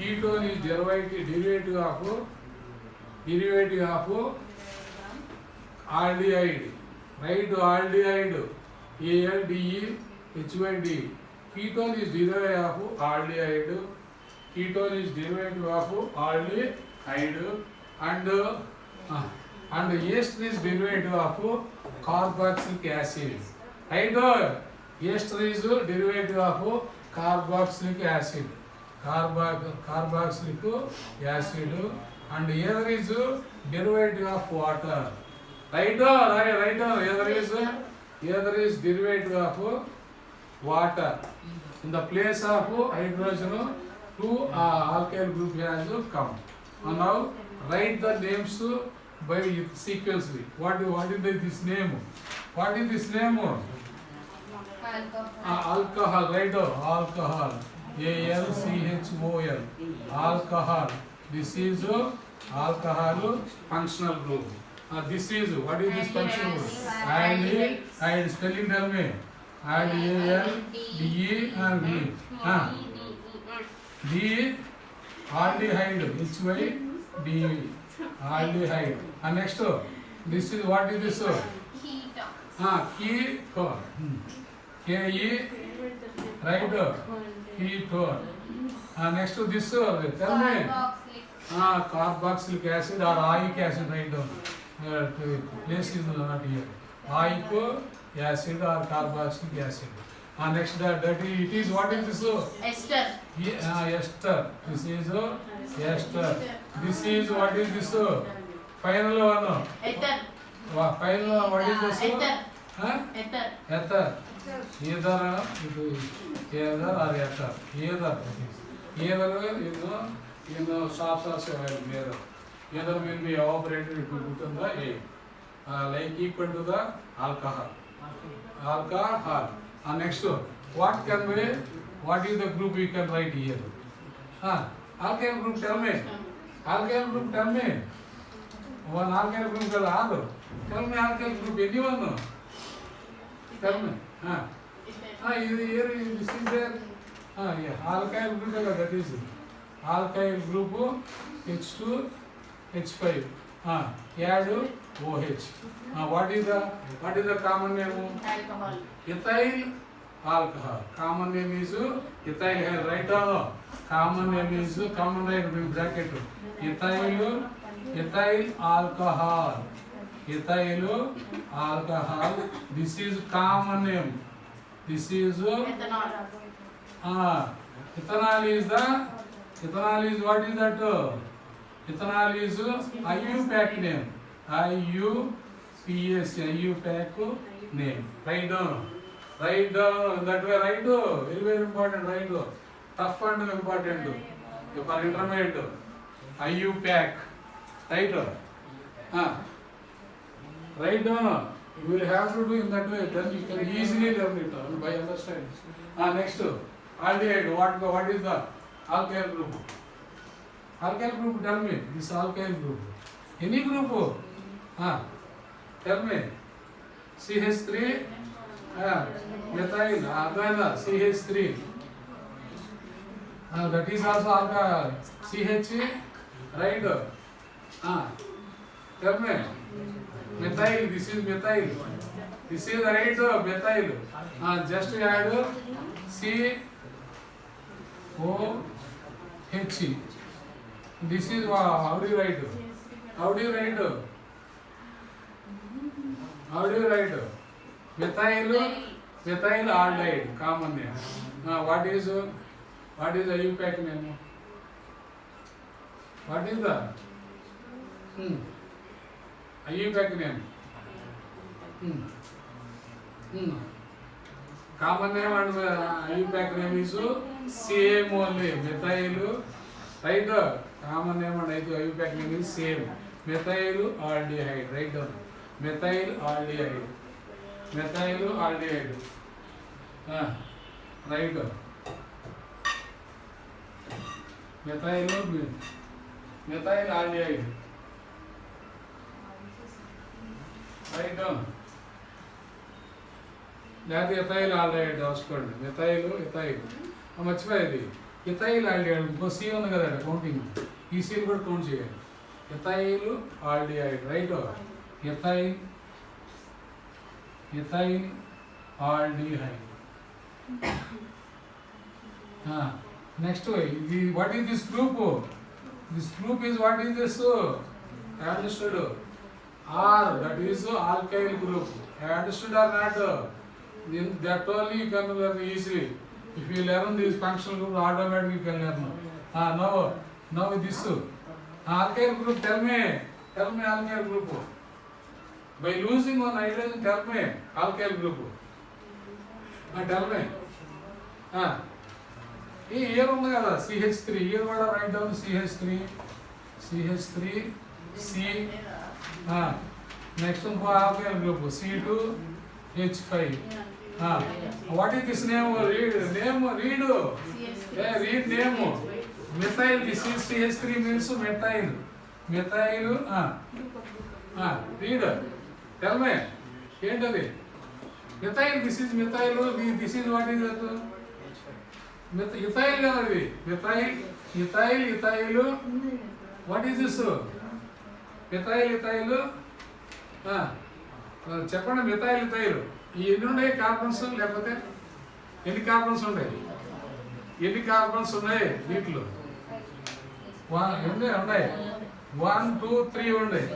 ketone is derivative of aldehyde. Right, aldehyde, ALDEHYD. Ketone is derivative of aldehyde. Ketone is derivative of aldehyde, and ester is derivative of carboxylic acid. Right, ester is derivative of carboxylic acid. Carboxylic acid, and ether is derivative of water. Right, ether is derivative of water. In the place of hydrogen, two alkyl group has come. And now write the names by sequentially. What is this name? What is this name? Alcohol. Right, alcohol. ALCHOL. Alcohol. This is alcohol functional group. This is, what is this functional group? Aldehyde. Spelling tell me. ALDE and B. D, aldehyde. HYDE. Aldehyde. And next, this is, what is this? Ketone. KE, right? Ketone. Next to this, tell me. Carboxylic acid or oic acid, write down. Place is not here. Oic acid or carboxylic acid. Next, that it is, what is this? Ester. Ester. This is ester. This is, what is this? Final one. Ether. Final, what is this? Ether. Ether. Ether. Either or ether. Either in shops also available. Either will be evaporated, it will become the A. Like equal to the alcohol. Next, what is the group you can write here? Alkyl group, tell me. One alkyl group is all. Tell me alkyl group, anyone? Tell me. Here this is there. Yeah. Alkyl group, that is alkyl group H2 H5. Add OH. What is the common name? Alcohol. Ethyl alcohol. Common name is ethyl. Right down. Common name is common right bracket. Ethyl alcohol. Ethyl alcohol. This is common name. This is Ethanol. Ethanol is what is that? Ethanol is IUPAC name. IUPAC name. Write down. That way write. Very important. Write. Tough and important. For intermediate. IUPAC. Write. Write down. You will have to do in that way. Then you can easily learn it by understanding. Next, aldehyde. What is the alkyl group? Alkyl group, tell me. This alkyl group. Any group? Tell me. CH3. Methyl. CH3. That is also alcohol. CH. Right. Tell me. Methyl. This is methyl. This is right. Methyl. Just add COH. This is how do you write? Methyl aldehyde. Common name. What is IUPAC name? What is the IUPAC name? Common name and IUPAC name is same only. Methyl, right? Common name and IUPAC name is same. Methyl aldehyde. Write down. Methyl aldehyde. Right. Methyl aldehyde. Write down. That ethyl aldehyde రాసుకోండి. Methyl. మర్చిపోయేది ethyl aldehyde ఇంకో C ఉంది కదా counting, ఈ సీలు కూడా count చేయాలి. Ethyl aldehyde right, ethyl aldehyde. Next ఇది what is this group? This group is what is this? Understood? R, that is alkyl group. Understood or not? Then that only you can learn easily. If you learn this functional group, automatically you can learn. Now this alkyl group. Tell me alkyl group. By losing one hydrogen, tell me alkyl group. Tell me. Here ఉంది కదా CH3. Here కూడా write down CH3. C. Next one for alkyl group C2H5. What is this name? Read. Read name. Methyl. This is CH3 means methyl. Read. Tell me. ఏంటది? Methyl. This is methyl. This is what is that? Ethyl కదా ఇది. Ethyl. What is this? Ethyl. చెప్పండి. Methyl ఈ ఎన్ని ఉన్నాయి carbons? లేకపోతే ఎన్ని carbons ఉన్నాయి? వీటిలో ఉన్నాయి 1 2 3 ఉన్నాయి.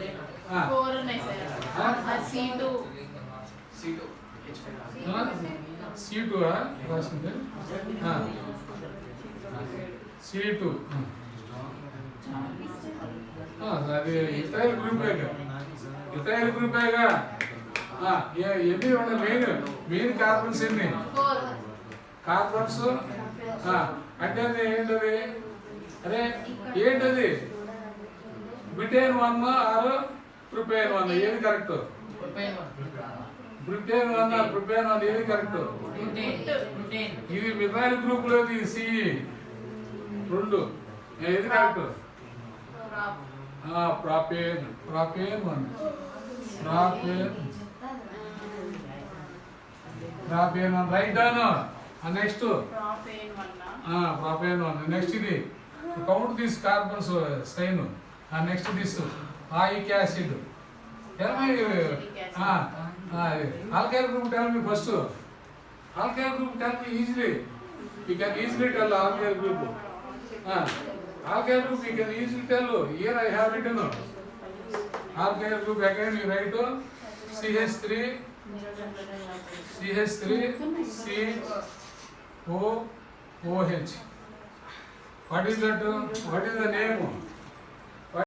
C2 రాసింది. C2 అది ఇథైల్ గ్రూపేగా. ఎన్ని ఉన్నాయి? మెయిన్ కార్బన్స్ ఎన్ని కార్బన్స్? అంటే అది ఏంటది? అరే ఏంటది? బ్యూటేన్ 1 ఆర్ ప్రొపేన్ 1 ఏది కరెక్ట్? బ్యూటేన్ 1 ఆర్ ప్రొపేన్ 1 ఏది కరెక్ట్? ఇది మిథైల్ గ్రూప్ లోది సి 2 ఏది correct? Propane 1. Propane 1 write down. Next propane 1. Next ఇది count these carbons sign. Next this ic acid. Tell me alkyl group. Tell me first. Alkyl group tell me easily. You can easily tell alkyl group. Alkyl group you can easily tell. Here I have written. Alkyl group again you write CH3 COOH. What is that? What is the name?